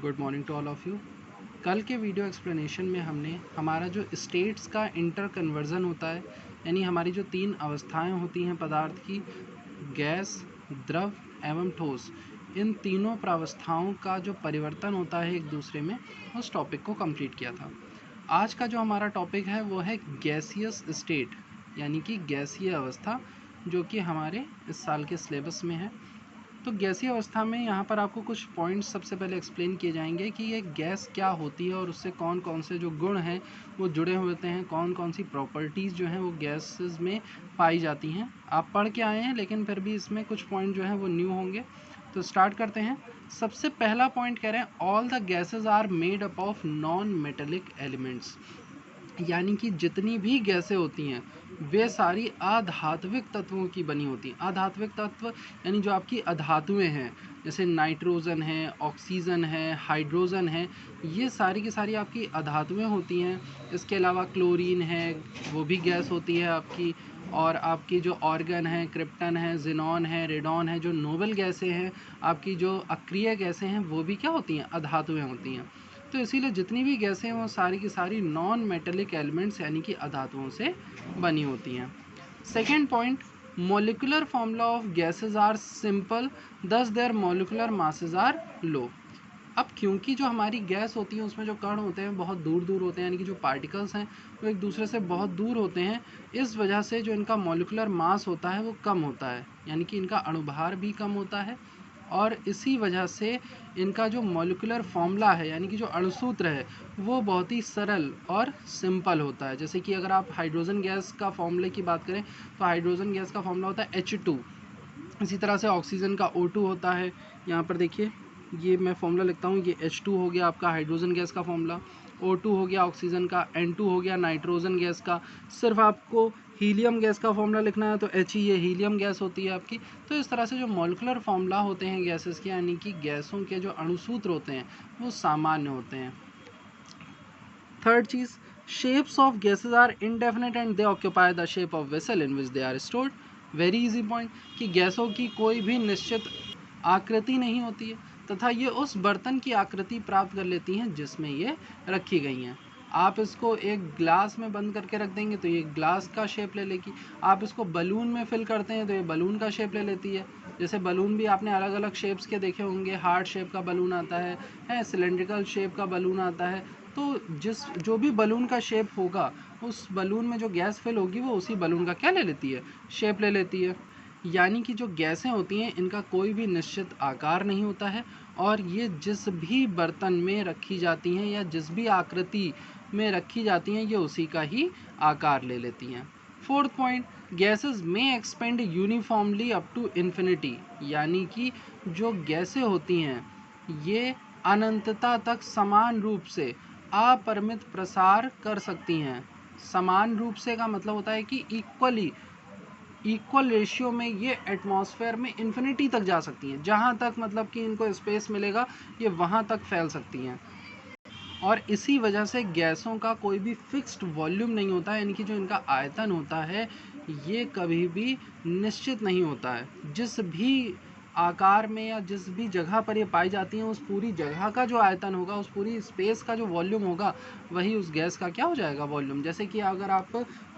Good morning to all of you. कल के video explanation में हमने हमारा जो स्टेट्स का इंटर कन्वर्जन होता है, यानी हमारी जो तीन अवस्थाएं होती हैं पदार्थ की, गैस, द्रव एवं ठोस, इन तीनों प्रावस्थाओं का जो परिवर्तन होता है एक दूसरे में, उस टॉपिक को कंप्लीट किया था। आज का जो हमारा टॉपिक है वो है गैसियस स्टेट, यानी कि गैसीय अवस्था, जो कि हमारे इस साल के सिलेबस में है। तो गैसीय अवस्था में यहाँ पर आपको कुछ पॉइंट्स सबसे पहले एक्सप्लेन किए जाएंगे कि ये गैस क्या होती है और उससे कौन कौन से जो गुण हैं वो जुड़े हुए होते हैं, कौन कौन सी प्रॉपर्टीज़ जो हैं वो गैसेस में पाई जाती हैं। आप पढ़ के आए हैं लेकिन फिर भी इसमें कुछ पॉइंट जो हैं वो न्यू होंगे। तो स्टार्ट करते हैं। सबसे पहला पॉइंट कह रहे हैं all the gases are made up of non metallic elements, यानी कि जितनी भी गैसें होती हैं वे सारी अधात्विक तत्वों की बनी होती हैं। अधात्विक तत्व यानी जो आपकी अधातुएं हैं, जैसे नाइट्रोजन है, ऑक्सीजन है, हाइड्रोजन है, ये सारी की सारी आपकी अधातुएं होती हैं। इसके अलावा क्लोरीन है, वो भी गैस होती है आपकी। और आपकी जो ऑर्गन है, क्रिप्टन है, जिनॉन है, रेडॉन है, जो नोबल गैसें हैं, आपकी जो अक्रिय गैसें हैं, वो भी क्या होती हैं? अधातुएं होती हैं। तो इसीलिए जितनी भी गैसें हैं वो सारी की सारी नॉन मेटेलिक एलिमेंट्स यानी कि अधातुओं से बनी होती हैं। Second point, molecular formula of gases are simple, thus their molecular masses are low. अब क्योंकि जो हमारी गैस होती है उसमें जो कण होते हैं बहुत दूर दूर होते हैं, यानी कि जो पार्टिकल्स हैं वो एक दूसरे से बहुत दूर होते हैं, इस वजह से जो इनका मॉलिक्यूलर मास होता है वो कम होता है, यानी कि इनका अणुभार भी कम होता है। और इसी वजह से इनका जो मॉलिक्यूलर फॉर्मूला है, यानी कि जो अणुसूत्र है, वो बहुत ही सरल और सिंपल होता है। जैसे कि अगर आप हाइड्रोजन गैस का फॉर्मूले की बात करें तो हाइड्रोजन गैस का फॉर्मूला होता है H2। इसी तरह से ऑक्सीजन का O2 होता है। यहाँ पर देखिए, ये मैं फॉर्मूला लिखता हूँ, ये H2 हो गया आपका हाइड्रोजन गैस का फॉर्मूला, O2 हो गया ऑक्सीजन का, N2 हो गया नाइट्रोजन गैस का। सिर्फ आपको हीलियम गैस का फॉर्मूला लिखना है तो He, ये हीलियम गैस होती है आपकी। तो इस तरह से जो मॉलिक्यूलर फॉर्मूला होते हैं गैसेस के, यानी कि गैसों के जो अणुसूत्र होते हैं वो सामान्य होते हैं। थर्ड चीज़, shapes of gases are indefinite and they occupy the shape of vessel in which they are stored. Very easy point कि गैसों की कोई भी निश्चित आकृति नहीं होती है तथा ये उस बर्तन की आकृति प्राप्त कर लेती हैं जिसमें ये रखी गई हैं। आप इसको एक ग्लास में बंद करके रख देंगे तो ये ग्लास का शेप ले लेगी। आप इसको बलून में फिल करते हैं तो ये बलून का शेप ले लेती है। जैसे बलून भी आपने अलग अलग शेप्स के देखे होंगे, हार्ट शेप का बलून आता है, सिलेंड्रिकल शेप का बलून आता है। तो जो भी बलून का शेप होगा उस बलून में जो गैस फिल होगी वो उसी बलून का क्या ले लेती है? शेप ले लेती है। यानी कि जो गैसें होती हैं इनका कोई भी निश्चित आकार नहीं होता है और ये जिस भी बर्तन में रखी जाती हैं या जिस भी आकृति में रखी जाती हैं ये उसी का ही आकार ले लेती हैं। फोर्थ पॉइंट, गैसेस में expand uniformly up to infinity, यानी कि जो गैसें होती हैं ये अनंतता तक समान रूप से अपरिमित प्रसार कर सकती हैं। समान रूप से का मतलब होता है कि इक्वल रेशियो में ये एटमॉस्फेयर में इन्फिनिटी तक जा सकती हैं। जहाँ तक मतलब कि इनको स्पेस मिलेगा ये वहाँ तक फैल सकती हैं। और इसी वजह से गैसों का कोई भी फिक्स्ड वॉल्यूम नहीं होता है, यानी कि जो इनका आयतन होता है ये कभी भी निश्चित नहीं होता है। जिस भी आकार में या जिस भी जगह पर ये पाई जाती हैं उस पूरी जगह का जो आयतन होगा, उस पूरी स्पेस का जो वॉल्यूम होगा, वही उस गैस का क्या हो जाएगा? वॉल्यूम। जैसे कि अगर आप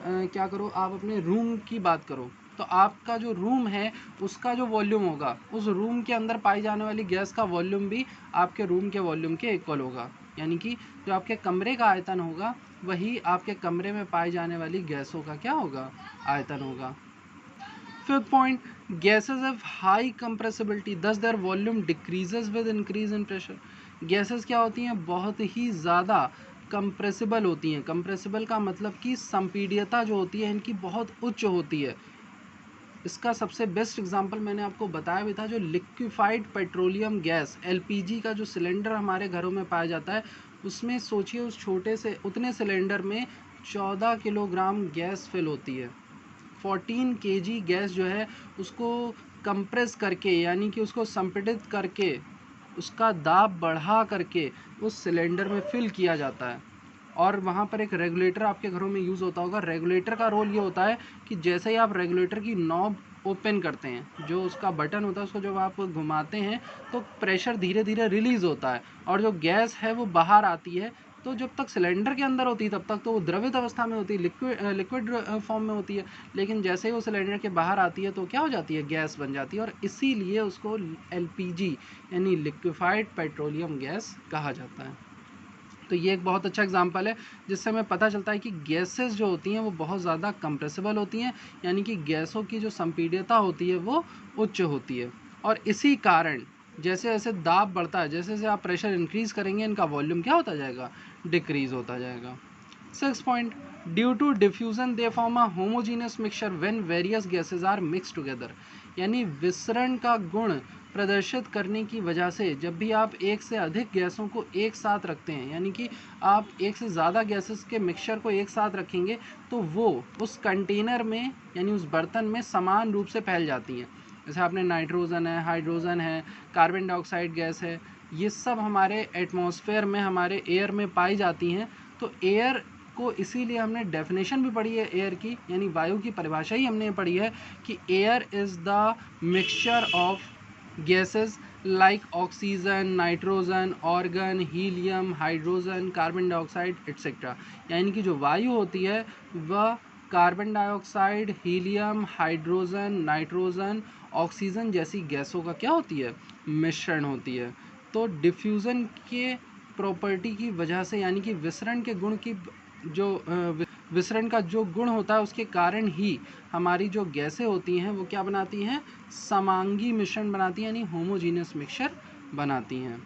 क्या करो, आप अपने रूम की बात करो तो आपका जो रूम है उसका जो वॉल्यूम होगा उस रूम के अंदर पाई जाने वाली गैस का वॉल्यूम भी आपके रूम के वॉल्यूम के इक्वल होगा। यानी कि जो आपके कमरे का आयतन होगा वही आपके कमरे में पाई जाने वाली गैसों का क्या होगा? आयतन होगा। Fifth point, gases have high compressibility thus their volume decreases with increase in pressure. Gases क्या होती हैं? बहुत ही ज़्यादा कंप्रेसिबल होती हैं। कंप्रेसिबल का मतलब कि संपीड्यता जो होती है इनकी बहुत उच्च होती है। इसका सबसे बेस्ट एग्जांपल मैंने आपको बताया भी था, जो लिक्विफाइड पेट्रोलियम गैस LPG का जो सिलेंडर हमारे घरों में पाया जाता है उसमें सोचिए उस छोटे से उतने सिलेंडर में 14 किलोग्राम गैस फिल होती है। 14 kg गैस जो है उसको कंप्रेस करके, यानी कि उसको संपीड़ित करके, उसका दाब बढ़ा करके उस सिलेंडर में फिल किया जाता है। और वहाँ पर एक रेगुलेटर आपके घरों में यूज़ होता होगा। रेगुलेटर का रोल ये होता है कि जैसे ही आप रेगुलेटर की नॉब ओपन करते हैं, जो उसका बटन होता है उसको जब आप घुमाते हैं तो प्रेशर धीरे धीरे रिलीज़ होता है और जो गैस है वो बाहर आती है। तो जब तक सिलेंडर के अंदर होती है तब तक तो वो द्रवित अवस्था में होती है, लिक्विड फॉर्म में होती है, लेकिन जैसे ही वो सिलेंडर के बाहर आती है तो क्या हो जाती है, गैस बन जाती है, और इसीलिए उसको LPG यानी लिक्विफाइड पेट्रोलियम गैस कहा जाता है। तो ये एक बहुत अच्छा एग्जांपल है जिससे हमें पता चलता है कि गैसेस जो होती हैं वो बहुत ज़्यादा कंप्रेसिबल होती हैं, यानी कि गैसों की जो संपीड्यता होती है वो उच्च होती है, और इसी कारण जैसे जैसे दाब बढ़ता है, जैसे जैसे आप प्रेशर इंक्रीज़ करेंगे, इनका वॉल्यूम क्या होता जाएगा, डिक्रीज़ होता जाएगा। 6 point, due to diffusion they form a homogeneous mixture when various gases are mix together, यानी विसरण का गुण प्रदर्शित करने की वजह से जब भी आप एक से अधिक गैसों को एक साथ रखते हैं, यानी कि आप एक से ज़्यादा गैसेस के मिक्सचर को एक साथ रखेंगे तो वो उस कंटेनर में यानी उस बर्तन में समान रूप से फैल जाती हैं। जैसे आपने नाइट्रोजन है, हाइड्रोजन है, कार्बन डाइऑक्साइड गैस है, ये सब हमारे एटमॉस्फेयर में, हमारे एयर में पाई जाती हैं। तो एयर को इसीलिए हमने डेफिनेशन भी पढ़ी है एयर की, यानी वायु की परिभाषा ही हमने पढ़ी है कि air is the mixture of gases like oxygen, nitrogen, organ, helium, hydrogen, carbon dioxide etcetera. यानी कि जो वायु होती है वह carbon dioxide, helium, hydrogen, nitrogen, oxygen जैसी गैसों का क्या होती है, मिश्रण होती है। तो डिफ्यूज़न के प्रॉपर्टी की वजह से, यानी कि विसरण के गुण की जो विसरण का जो गुण होता है उसके कारण ही हमारी जो गैसें होती हैं वो क्या बनाती हैं, समांगी मिश्रण बनाती हैं, यानी होमोजीनियस मिक्सचर बनाती हैं।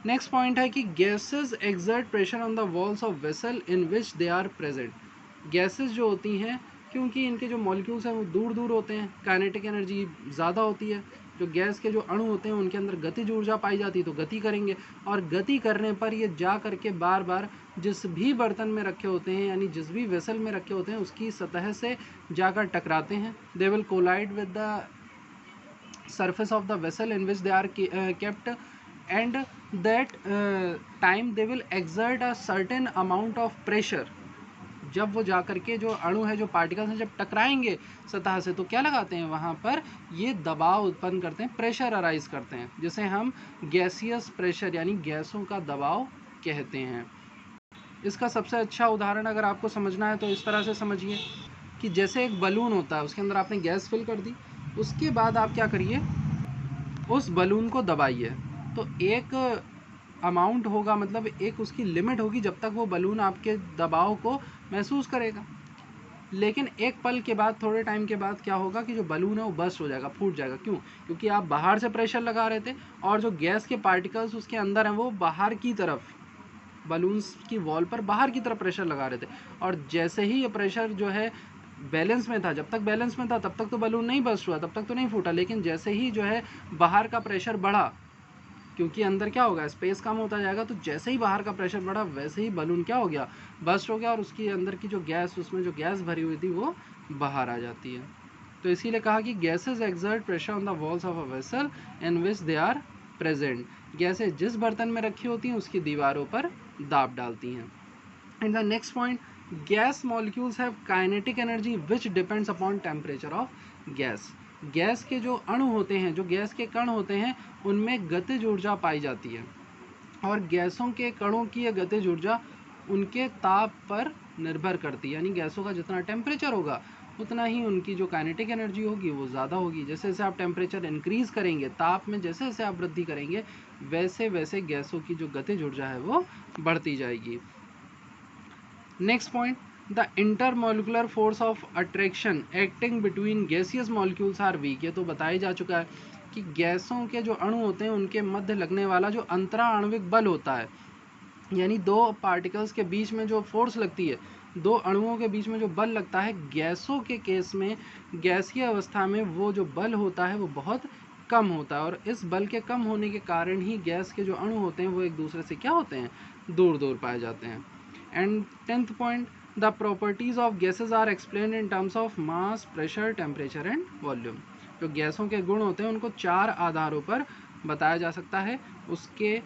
नेक्स्ट पॉइंट है कि gases exert pressure on the walls of vessel in which they are present. Gases जो होती हैं, क्योंकि इनके जो मॉलिक्यूल्स हैं वो दूर दूर होते हैं, काइनेटिक एनर्जी ज़्यादा होती है, जो गैस के जो अणु होते हैं उनके अंदर गतिज ऊर्जा पाई जाती है, तो गति करेंगे, और गति करने पर ये जा करके बार बार जिस भी बर्तन में रखे होते हैं, यानी जिस भी वेसल में रखे होते हैं उसकी सतह से जाकर टकराते हैं। They will collide with the surface of the vessel in which they are kept, and that time they will exert a certain amount of pressure। जब वो जा करके जो अणु है, जो पार्टिकल्स हैं, जब टकराएंगे सतह से तो क्या लगाते हैं, वहाँ पर ये दबाव उत्पन्न करते हैं, प्रेशर अराइज करते हैं, जिसे हम गैसियस प्रेशर यानी गैसों का दबाव कहते हैं। इसका सबसे अच्छा उदाहरण अगर आपको समझना है तो इस तरह से समझिए कि जैसे एक बलून होता है, उसके अंदर आपने गैस फिल कर दी, उसके बाद आप क्या करिए, उस बलून को दबाइए, तो एक अमाउंट होगा, मतलब एक उसकी लिमिट होगी जब तक वो बलून आपके दबाव को महसूस करेगा। लेकिन एक पल के बाद, थोड़े टाइम के बाद क्या होगा कि जो बलून है वो बस्ट हो जाएगा, फूट जाएगा। क्यों? क्योंकि आप बाहर से प्रेशर लगा रहे थे और जो गैस के पार्टिकल्स उसके अंदर हैं वो बाहर की तरफ, बलून्स की वॉल पर बाहर की तरफ प्रेशर लगा रहे थे, और जैसे ही ये प्रेशर जो है बैलेंस में था, जब तक बैलेंस में था तब तक तो बलून नहीं बस्ट हुआ, तब तक तो नहीं फूटा, लेकिन जैसे ही जो है बाहर का प्रेशर बढ़ा, क्योंकि अंदर क्या होगा, स्पेस कम होता जाएगा, तो जैसे ही बाहर का प्रेशर बढ़ा वैसे ही बलून क्या हो गया, बस्ट हो गया, और उसकी अंदर की जो गैस, उसमें जो गैस भरी हुई थी वो बाहर आ जाती है। तो इसीलिए कहा कि gases exert pressure on the walls of a vessel in which they are present. Gases जिस बर्तन में रखी होती हैं उसकी दीवारों पर दाब डालती हैं। And the next point, gas molecules have kinetic energy which depends upon temperature of gas. Gas के जो अणु होते हैं, जो गैस के कण होते हैं, उनमें गतिज ऊर्जा पाई जाती है, और गैसों के कणों की यह गतिज ऊर्जा उनके ताप पर निर्भर करती है, यानी गैसों का जितना टेम्परेचर होगा उतना ही उनकी जो काइनेटिक एनर्जी होगी वो ज़्यादा होगी। जैसे जैसे आप टेम्परेचर इंक्रीज़ करेंगे, ताप में जैसे जैसे आप वृद्धि करेंगे, वैसे वैसे गैसों की जो गतिज ऊर्जा है वो बढ़ती जाएगी। Next point, the intermolecular force of attraction acting between gaseous molecules are weak. ये तो बताया जा चुका है कि गैसों के जो अणु होते हैं उनके मध्य लगने वाला जो अंतरा आणविक बल होता है, यानी दो पार्टिकल्स के बीच में जो फोर्स लगती है, दो अणुओं के बीच में जो बल लगता है, गैसों के केस में, गैसीय अवस्था में वो जो बल होता है वो बहुत कम होता है, और इस बल के कम होने के कारण ही गैस के जो अणु होते हैं वो एक दूसरे से क्या होते हैं, दूर दूर पाए जाते हैं। And 10th point, the properties of gases are explain in terms of mass, pressure, temperature and volume. जो गैसों के गुण होते हैं उनको 4 आधारों पर बताया जा सकता है, उसके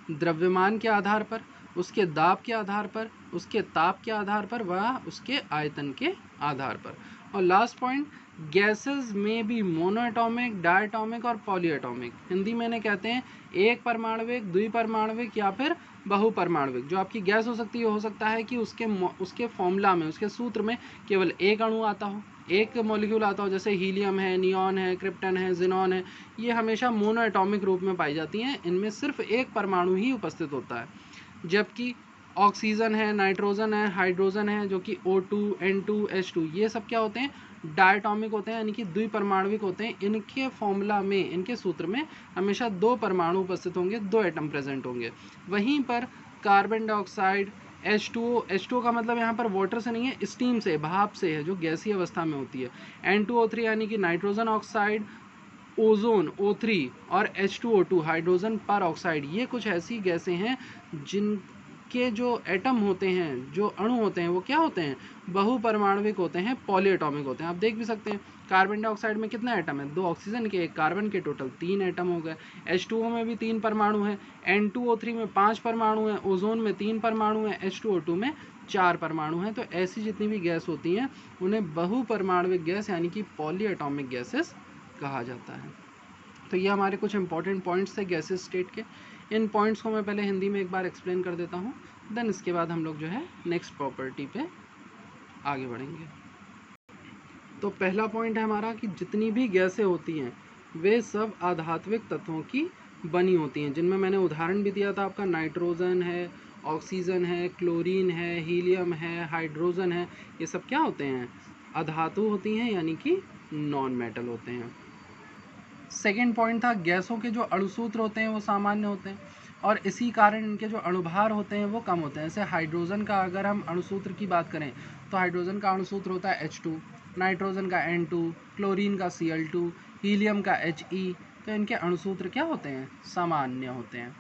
द्रव्यमान के आधार पर, उसके दाब के आधार पर, उसके ताप के आधार पर, व उसके आयतन के आधार पर। और लास्ट पॉइंट, गैसेस में भी मोनोएटॉमिक, डायटॉमिक और पॉलीएटॉमिक। हिंदी में इन्हें कहते हैं एक परमाणविक, द्विपरमाणविक या फिर बहुपरमाणविक। जो आपकी गैस हो सकती है, हो सकता है कि उसके फॉर्मूला में, उसके सूत्र में केवल एक अणु आता हो, एक मॉलिक्यूल आता हो, जैसे हीलियम है, नियॉन है, क्रिप्टन है, जिनॉन है। ये हमेशा मोनोएटॉमिक रूप में पाई जाती हैं, इनमें सिर्फ एक परमाणु ही उपस्थित होता है। जबकि ऑक्सीजन है, नाइट्रोजन है, हाइड्रोजन है, जो कि O2, N2, H2, ये सब क्या होते हैं, डायटॉमिक होते हैं, यानी कि द्विपरमाणविक होते हैं। इनके फॉर्मूला में, इनके सूत्र में हमेशा दो परमाणु उपस्थित होंगे, दो एटम प्रेजेंट होंगे। वहीं पर कार्बन डाइऑक्साइड, H2O का मतलब यहाँ पर वाटर से नहीं है, स्टीम से, भाप से है, जो गैसीय अवस्था में होती है। N2O3 यानी कि नाइट्रोजन ऑक्साइड, ओजोन O3 और H2O2 हाइड्रोजन पर ऑक्साइड, ये कुछ ऐसी गैसें हैं जिनके जो एटम होते हैं, जो अणु होते हैं, वो क्या होते हैं, बहुपरमाणविक होते हैं, पॉलीएटॉमिक होते हैं। आप देख भी सकते हैं कार्बन डाइऑक्साइड में कितना एटम है, 2 ऑक्सीजन के, 1 कार्बन के, टोटल 3 एटम हो गए। H2O में भी 3 परमाणु हैं, N2O3 में 5 परमाणु हैं, ओजोन में 3 परमाणु हैं, H2O2 में 4 परमाणु हैं। तो ऐसी जितनी भी गैस होती हैं उन्हें बहुपरमाणविक गैस यानी कि पॉलीएटॉमिक गैसेस कहा जाता है। तो ये हमारे कुछ इंपॉर्टेंट पॉइंट्स थे गैसेस स्टेट के। इन पॉइंट्स को मैं पहले हिंदी में एक बार एक्सप्लेन कर देता हूँ, देन इसके बाद हम लोग जो है नेक्स्ट प्रॉपर्टी पे आगे बढ़ेंगे। तो पहला पॉइंट है हमारा कि जितनी भी गैसें होती हैं वे सब आधात्विक तत्वों की बनी होती हैं, जिनमें मैंने उदाहरण भी दिया था आपका, नाइट्रोजन है, ऑक्सीजन है, क्लोरीन है, हीलियम है, हाइड्रोजन है। ये सब क्या होते हैं, अधातु होती हैं, यानी कि नॉन मेटल होते हैं। सेकेंड पॉइंट था गैसों के जो अणुसूत्र होते हैं वो सामान्य होते हैं और इसी कारण इनके जो अणुभार होते हैं वो कम होते हैं। जैसे हाइड्रोजन का अगर हम अणुसूत्र की बात करें तो हाइड्रोजन का अणुसूत्र होता है H2, नाइट्रोजन का N2, क्लोरीन का Cl2, हीलियम का He। तो इनके अणुसूत्र क्या होते हैं, सामान्य होते हैं।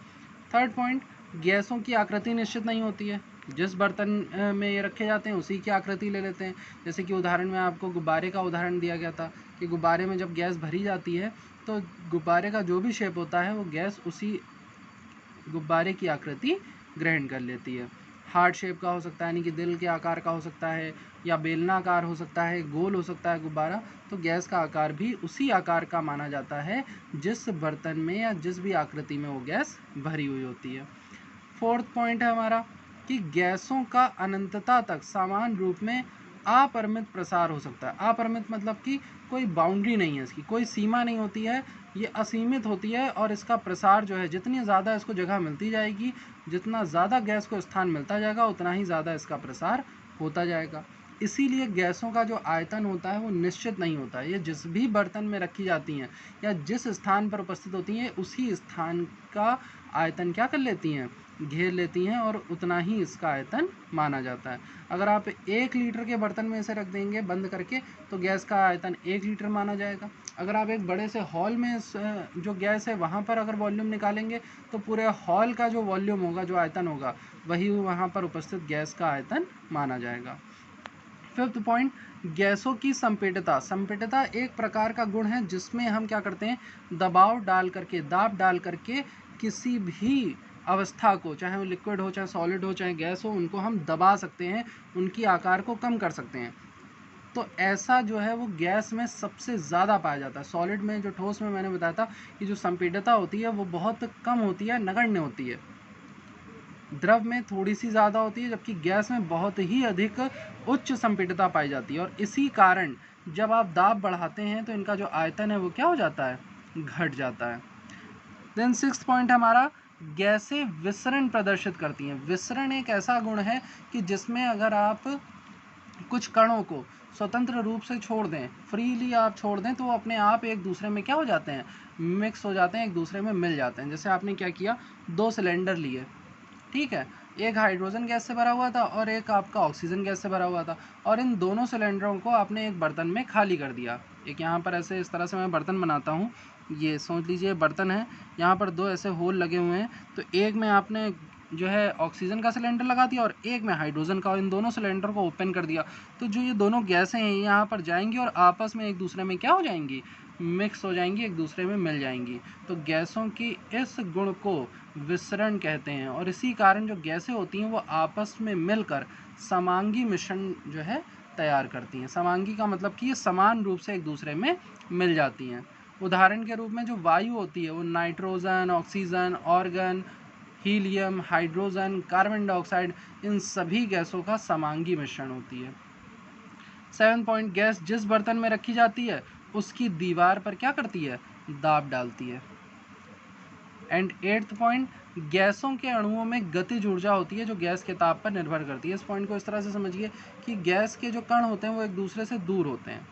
थर्ड पॉइंट, गैसों की आकृति निश्चित नहीं होती है, जिस बर्तन में ये रखे जाते हैं उसी की आकृति ले लेते हैं। जैसे कि उदाहरण में आपको गुब्बारे का उदाहरण दिया गया था कि गुब्बारे में जब गैस भरी जाती है तो गुब्बारे का जो भी शेप होता है वो गैस उसी गुब्बारे की आकृति ग्रहण कर लेती है। हार्ट शेप का हो सकता है, यानी कि दिल के आकार का हो सकता है, या बेलनाकार हो सकता है, गोल हो सकता है गुब्बारा। तो गैस का आकार भी उसी आकार का माना जाता है जिस बर्तन में या जिस भी आकृति में वो गैस भरी हुई होती है। फोर्थ पॉइंट है हमारा कि गैसों का अनंतता तक समान रूप में अपरिमित प्रसार हो सकता है। अपरिमित मतलब कि कोई बाउंड्री नहीं है, इसकी कोई सीमा नहीं होती है, ये असीमित होती है और इसका प्रसार जो है, जितनी ज़्यादा इसको जगह मिलती जाएगी, जितना ज़्यादा गैस को स्थान मिलता जाएगा उतना ही ज़्यादा इसका प्रसार होता जाएगा। इसीलिए गैसों का जो आयतन होता है वो निश्चित नहीं होता है। ये जिस भी बर्तन में रखी जाती हैं या जिस स्थान पर उपस्थित होती हैं उसी स्थान का आयतन क्या कर लेती हैं, घेर लेती हैं और उतना ही इसका आयतन माना जाता है। अगर आप 1 लीटर के बर्तन में इसे रख देंगे बंद करके तो गैस का आयतन 1 लीटर माना जाएगा। अगर आप एक बड़े से हॉल में जो गैस है वहाँ पर अगर वॉल्यूम निकालेंगे तो पूरे हॉल का जो वॉल्यूम होगा, जो आयतन होगा, वही वहाँ पर उपस्थित गैस का आयतन माना जाएगा। फिफ्थ पॉइंट, गैसों की संपीड़ितता। संपीड़ितता एक प्रकार का गुण है जिसमें हम क्या करते हैं, दबाव डाल करके, दाब डाल करके किसी भी अवस्था को, चाहे वो लिक्विड हो, चाहे सॉलिड हो, चाहे गैस हो, उनको हम दबा सकते हैं, उनकी आकार को कम कर सकते हैं। तो ऐसा जो है वो गैस में सबसे ज़्यादा पाया जाता है। सॉलिड में, जो ठोस में मैंने बताया था कि जो संपीड़ितता होती है वो बहुत कम होती है, नगण्य होती है। द्रव में थोड़ी सी ज़्यादा होती है, जबकि गैस में बहुत ही अधिक उच्च संपीड़ितता पाई जाती है और इसी कारण जब आप दाब बढ़ाते हैं तो इनका जो आयतन है वो क्या हो जाता है, घट जाता है। देन सिक्स्थ पॉइंट हमारा, गैसें विसरण प्रदर्शित करती हैं। विसरण एक ऐसा गुण है कि जिसमें अगर आप कुछ कणों को स्वतंत्र रूप से छोड़ दें, फ्रीली आप छोड़ दें, तो वो अपने आप एक दूसरे में क्या हो जाते हैं, मिक्स हो जाते हैं, एक दूसरे में मिल जाते हैं। जैसे आपने क्या किया, 2 सिलेंडर लिए, ठीक है, एक हाइड्रोजन गैस से भरा हुआ था और एक आपका ऑक्सीजन गैस से भरा हुआ था, और इन दोनों सिलेंडरों को आपने एक बर्तन में खाली कर दिया। एक यहाँ पर ऐसे इस तरह से मैं बर्तन बनाता हूँ, ये सोच लीजिए बर्तन है, यहाँ पर 2 ऐसे होल लगे हुए हैं, तो एक में आपने जो है ऑक्सीजन का सिलेंडर लगा दिया और एक में हाइड्रोजन का, और इन दोनों सिलेंडर को ओपन कर दिया। तो जो ये दोनों गैसें हैं यहाँ पर जाएंगी और आपस में एक दूसरे में क्या हो जाएंगी, मिक्स हो जाएंगी, एक दूसरे में मिल जाएंगी। तो गैसों की इस गुण को विसरण कहते हैं और इसी कारण जो गैसें होती हैं वो आपस में मिलकर समांगी मिश्रण जो है तैयार करती हैं। समांगी का मतलब कि ये समान रूप से एक दूसरे में मिल जाती हैं। उदाहरण के रूप में जो वायु होती है वो nitrogen, oxygen, argon, helium, hydrogen, carbon dioxide, इन सभी गैसों का समांगी मिश्रण होती है। 7 पॉइंट गैस जिस बर्तन में रखी जाती है उसकी दीवार पर क्या करती है, दाब डालती है। एंड 8th पॉइंट, गैसों के अणुओं में गतिज ऊर्जा होती है जो गैस के ताप पर निर्भर करती है। इस पॉइंट को इस तरह से समझिए कि गैस के जो कण होते हैं वो एक दूसरे से दूर होते हैं,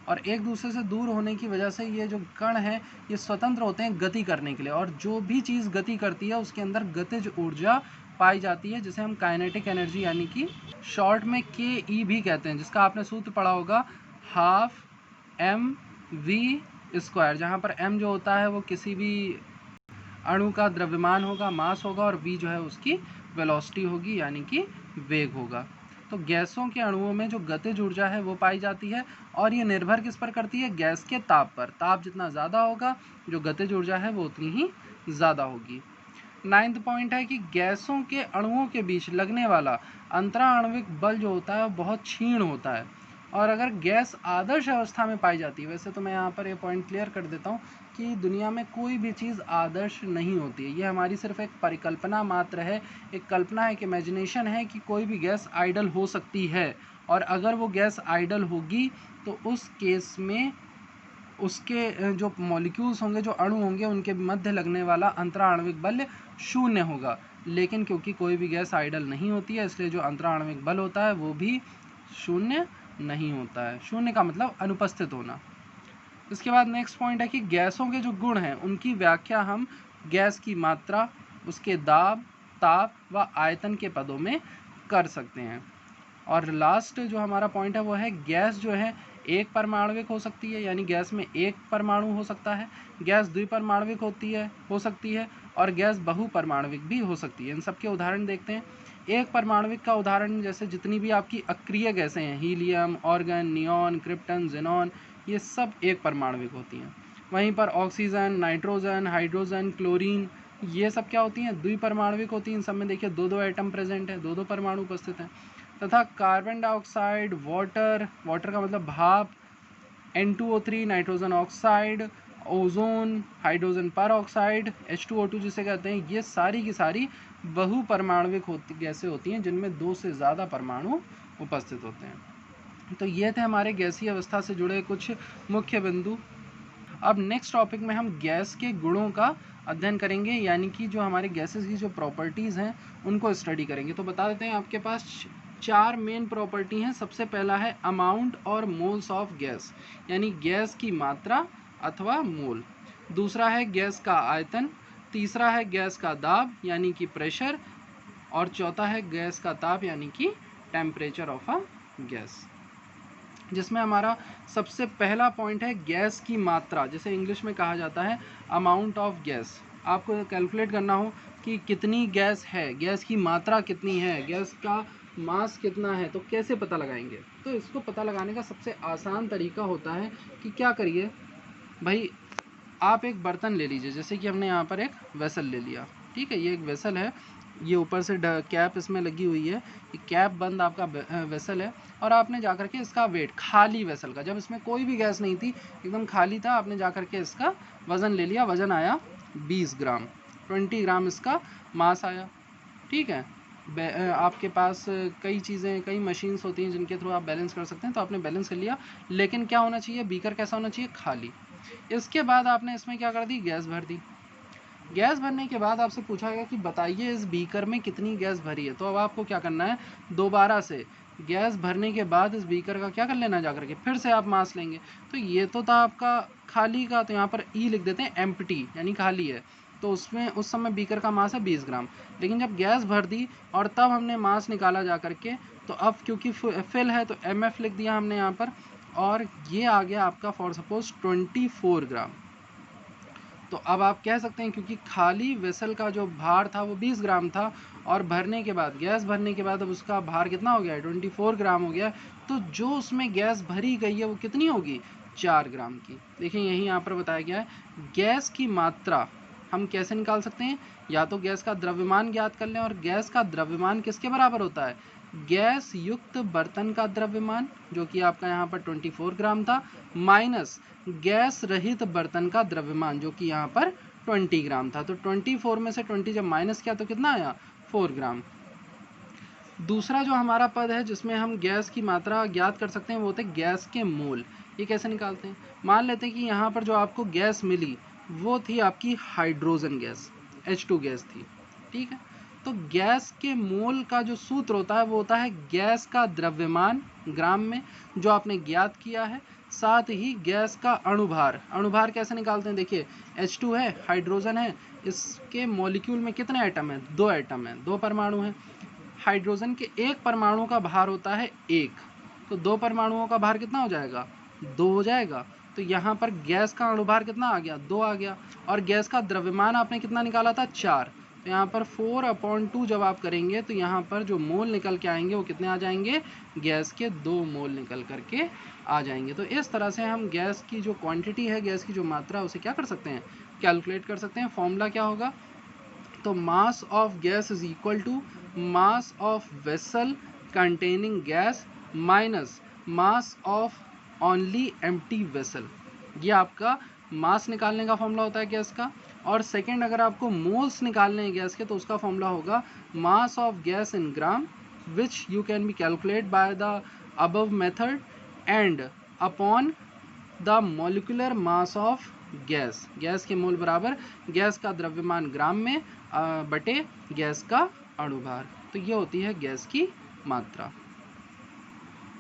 और एक दूसरे से दूर होने की वजह से ये जो कण हैं ये स्वतंत्र होते हैं गति करने के लिए, और जो भी चीज़ गति करती है उसके अंदर गतिज ऊर्जा पाई जाती है, जिसे हम काइनेटिक एनर्जी यानी कि शॉर्ट में के भी कहते हैं, जिसका आपने सूत्र पढ़ा होगा 12mv², जहाँ पर m जो होता है वो किसी भी अणु का द्रव्यमान होगा, मास होगा, और v जो है उसकी वेलोसिटी होगी यानी कि वेग होगा। तो गैसों के अणुओं में जो गतिज ऊर्जा है वो पाई जाती है, और ये निर्भर किस पर करती है, गैस के ताप पर। ताप जितना ज़्यादा होगा जो गतिज ऊर्जा है वो उतनी ही ज़्यादा होगी। 9th पॉइंट है कि गैसों के अणुओं के बीच लगने वाला अंतराण्विक बल जो होता है वो बहुत क्षीण होता है, और अगर गैस आदर्श अवस्था में पाई जाती है, वैसे तो मैं यहाँ पर ये पॉइंट क्लियर कर देता हूँ कि दुनिया में कोई भी चीज़ आदर्श नहीं होती है, ये हमारी सिर्फ एक परिकल्पना मात्र है, एक कल्पना है, एक इमेजिनेशन है कि कोई भी गैस आइडल हो सकती है, और अगर वो गैस आइडल होगी तो उस केस में उसके जो मॉलिक्यूल्स होंगे, जो अणु होंगे, उनके मध्य लगने वाला अंतराण्विक बल शून्य होगा। लेकिन क्योंकि कोई भी गैस आइडल नहीं होती है, इसलिए जो अंतराण्विक बल होता है वो भी शून्य नहीं होता है। शून्य का मतलब अनुपस्थित होना। इसके बाद नेक्स्ट पॉइंट है कि गैसों के जो गुण हैं उनकी व्याख्या हम गैस की मात्रा, उसके दाब, ताप व आयतन के पदों में कर सकते हैं। और लास्ट जो हमारा पॉइंट है वो है गैस जो है एक परमाणुविक हो सकती है, यानी गैस में एक परमाणु हो सकता है, गैस द्विपरमाणुविक हो सकती है, और गैस बहुपरमाणुविक भी हो सकती है। इन सब के उदाहरण देखते हैं। एक परमाणुविक का उदाहरण जैसे जितनी भी आपकी अक्रिय गैसें हैं, helium, organ, neon, krypton, xenon, ये सब एक परमाणुविक होती हैं। वहीं पर ऑक्सीजन, नाइट्रोजन, हाइड्रोजन, क्लोरीन, ये सब क्या होती हैं, द्विपरमाणुविक होती हैं। इन सब में देखिए दो एटम प्रेजेंट है, दो परमाणु उपस्थित हैं। तथा कार्बन डाइऑक्साइड, वाटर का मतलब भाप, N2O3 nitrogen oxide, ozone, hydrogen पर ऑक्साइड, H2O2 जिसे कहते हैं, ये सारी की सारी बहुपरमाणुविक गैसें होती हैं जिनमें 2 से ज़्यादा परमाणु उपस्थित होते हैं। तो ये थे हमारे गैसीय अवस्था से जुड़े कुछ मुख्य बिंदु। अब नेक्स्ट टॉपिक में हम गैस के गुणों का अध्ययन करेंगे, यानी कि जो हमारे गैसेस की जो प्रॉपर्टीज़ हैं उनको स्टडी करेंगे। तो बता देते हैं आपके पास 4 मेन प्रॉपर्टी हैं। सबसे पहला है अमाउंट और मोल्स ऑफ गैस, यानी गैस की मात्रा अथवा मोल। दूसरा है गैस का आयतन। तीसरा है गैस का दाब यानी कि प्रेशर, और चौथा है गैस का ताप यानी कि टेम्परेचर ऑफ अ गैस। जिसमें हमारा सबसे पहला पॉइंट है गैस की मात्रा, जिसे इंग्लिश में कहा जाता है अमाउंट ऑफ गैस। आपको कैलकुलेट करना हो कि कितनी गैस है, गैस की मात्रा कितनी है, गैस का मास कितना है, तो कैसे पता लगाएंगे। तो इसको पता लगाने का सबसे आसान तरीका होता है कि क्या करिए भाई, आप एक बर्तन ले लीजिए, जैसे कि हमने यहाँ पर एक वेसल ले लिया, ठीक है, ये एक वेसल है, ये ऊपर से कैप इसमें लगी हुई है, ये कैप बंद आपका वेसल है, और आपने जाकर के इसका वेट, खाली वेसल का, जब इसमें कोई भी गैस नहीं थी, एकदम खाली था, आपने जाकर के इसका वज़न ले लिया, वज़न आया 20 ग्राम, 20 ग्राम इसका मास आया, ठीक है। आपके पास कई चीज़ें, कई मशीन्स होती हैं जिनके थ्रू आप बैलेंस कर सकते हैं, तो आपने बैलेंस कर लिया, लेकिन क्या होना चाहिए, बीकर कैसा होना चाहिए, खाली। इसके बाद आपने इसमें क्या कर दी, गैस भर दी। गैस भरने के बाद आपसे पूछा गया कि बताइए इस बीकर में कितनी गैस भरी है। तो अब आपको क्या करना है, दोबारा से गैस भरने के बाद इस बीकर का क्या कर लेना, जाकर के फिर से आप मास लेंगे। तो ये तो था आपका खाली का, तो यहाँ पर ई लिख देते हैं, एम्प्टी यानी खाली है, तो उसमें उस समय बीकर का मास है 20 ग्राम। लेकिन जब गैस भर दी और तब हमने मास निकाला जा करके, तो अब क्योंकि फिल है तो MF लिख दिया हमने यहाँ पर, और ये आ गया आपका फॉर सपोज 24 ग्राम। तो अब आप कह सकते हैं क्योंकि खाली वेसल का जो भार था वो 20 ग्राम था, और भरने के बाद, गैस भरने के बाद अब उसका भार कितना हो गया है, 24 ग्राम हो गया। तो जो उसमें गैस भरी गई है वो कितनी होगी, 4 ग्राम की। देखिए यही यहाँ पर बताया गया है। गैस की मात्रा हम कैसे निकाल सकते हैं, या तो गैस का द्रव्यमान ज्ञात कर लें, और गैस का द्रव्यमान किसके बराबर होता है, गैस युक्त बर्तन का द्रव्यमान जो कि आपका यहाँ पर 24 ग्राम था, माइनस गैस रहित बर्तन का द्रव्यमान जो कि यहाँ पर 20 ग्राम था। तो 24 में से 20 जब माइनस किया तो कितना आया, 4 ग्राम। दूसरा जो हमारा पद है जिसमें हम गैस की मात्रा ज्ञात कर सकते हैं वो होते हैं गैस के मोल। ये कैसे निकालते हैं, मान लेते हैं कि यहाँ पर जो आपको गैस मिली वो थी आपकी हाइड्रोजन गैस, H2 गैस थी, ठीक है। तो गैस के मोल का जो सूत्र होता है वो होता है गैस का द्रव्यमान ग्राम में जो आपने ज्ञात किया है, साथ ही गैस का अणुभार। अणुभार कैसे निकालते हैं, देखिए H2 है, हाइड्रोजन है, इसके मॉलिक्यूल में कितने एटम है, 2 एटम है, 2 परमाणु हैं। हाइड्रोजन के एक परमाणु का भार होता है 1, तो 2 परमाणुओं का भार कितना हो जाएगा, 2 हो जाएगा। तो यहाँ पर गैस का अणुभार कितना आ गया, 2 आ गया। और गैस का द्रव्यमान आपने कितना निकाला था, 4। तो यहाँ पर 4/2 जब आप करेंगे तो यहाँ पर जो मोल निकल के आएंगे वो कितने आ जाएंगे, गैस के 2 मोल निकल करके आ जाएंगे। तो इस तरह से हम गैस की जो क्वांटिटी है, गैस की जो मात्रा, उसे क्या कर सकते हैं, कैलकुलेट कर सकते हैं। फॉर्मूला क्या होगा, तो mass of gas is equal to mass of vessel containing gas minus mass of only empty vessel. ये आपका मास निकालने का फॉर्मूला होता है गैस का। और सेकंड, अगर आपको मोल्स निकालने हैं गैस के तो उसका फॉर्मूला होगा मास of gas in gram which you can be calculate by the above method and upon the molecular mass of gas. Gas के मोल बराबर गैस का द्रव्यमान ग्राम में बटे गैस का अणुभार। तो ये होती है गैस की मात्रा।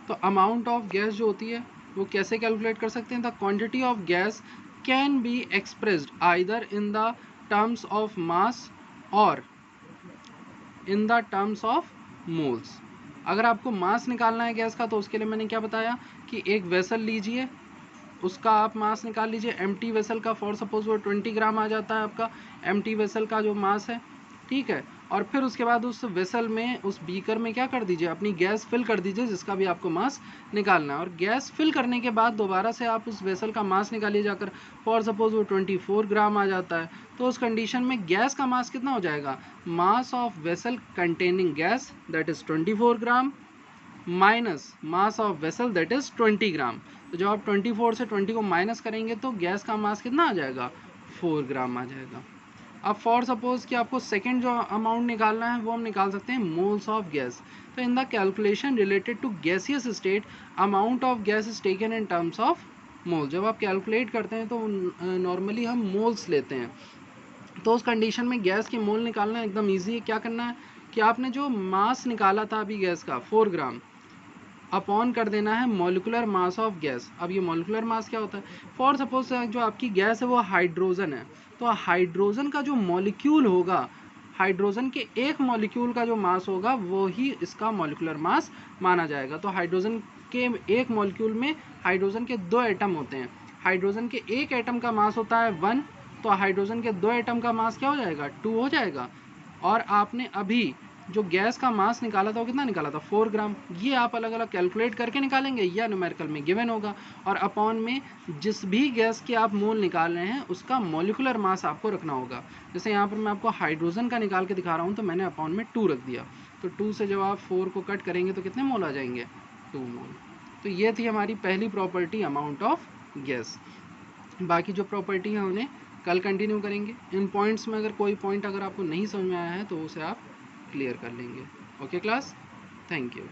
तो अमाउंट ऑफ गैस जो होती है वो कैसे कैलकुलेट कर सकते हैं, the quantity of gas can be expressed either in the terms of mass और in the terms of moles. अगर आपको मास निकालना है गैस का तो उसके लिए मैंने क्या बताया कि एक वेसल लीजिए, उसका आप मास निकाल लीजिए। एम्प्टी वेसल का फॉर सपोज वो 20 ग्राम आ जाता है आपका एम्प्टी वेसल का जो मास है, ठीक है। और फिर उसके बाद उस वेसल में, उस बीकर में क्या कर दीजिए, अपनी गैस फिल कर दीजिए जिसका भी आपको मास निकालना है। और गैस फिल करने के बाद दोबारा से आप उस वेसल का मास निकालिए जाकर, फॉर सपोज वो 24 ग्राम आ जाता है, तो उस कंडीशन में गैस का मास कितना हो जाएगा, मास of vessel containing gas that is 24 gram minus mass of vessel that is 20 ग्राम। तो जब आप 24 से 20 को माइनस करेंगे तो गैस का मास कितना आ जाएगा, 4 ग्राम आ जाएगा। अब फॉर सपोज कि आपको सेकंड जो अमाउंट निकालना है वो हम निकाल सकते हैं मोल्स ऑफ गैस। तो in the calculation related to gaseous state amount of gas is taken in terms of mole. जब आप कैलकुलेट करते हैं तो नॉर्मली हम मोल्स लेते हैं। तो उस कंडीशन में गैस के मोल निकालना एकदम ईजी है। क्या करना है कि आपने जो मास निकाला था अभी गैस का 4 ग्राम अपॉन कर देना है मॉलिक्यूलर मास ऑफ गैस। अब ये मॉलिक्यूलर मास क्या होता है, फॉर सपोज जो आपकी गैस है वो हाइड्रोजन है, तो हाइड्रोजन का जो मॉलिक्यूल होगा, हाइड्रोजन के एक मॉलिक्यूल का जो मास होगा वो ही इसका मॉलिक्यूलर मास माना जाएगा। तो हाइड्रोजन के एक मॉलिक्यूल में हाइड्रोजन के 2 एटम होते हैं, हाइड्रोजन के एक एटम का मास होता है 1, तो हाइड्रोजन के 2 एटम का मास क्या हो जाएगा, 2 हो जाएगा। और आपने अभी जो गैस का मास निकाला था वो कितना निकाला था, 4 ग्राम। ये आप अलग अलग कैलकुलेट करके निकालेंगे या न्यूमेरिकल में गिवन होगा। और अपॉन में जिस भी गैस के आप मोल निकाल रहे हैं उसका मॉलिक्यूलर मास आपको रखना होगा। जैसे यहाँ पर मैं आपको हाइड्रोजन का निकाल के दिखा रहा हूँ तो मैंने अपॉन में 2 रख दिया, तो 2 से जब आप 4 को कट करेंगे तो कितने मोल आ जाएंगे, 2 मोल। तो ये थी हमारी पहली प्रॉपर्टी अमाउंट ऑफ गैस। बाकी जो प्रॉपर्टी है उन्हें कल कंटिन्यू करेंगे। इन पॉइंट्स में अगर कोई पॉइंट अगर आपको नहीं समझ में आया है तो उसे आप क्लियर कर लेंगे। Okay class, thank you.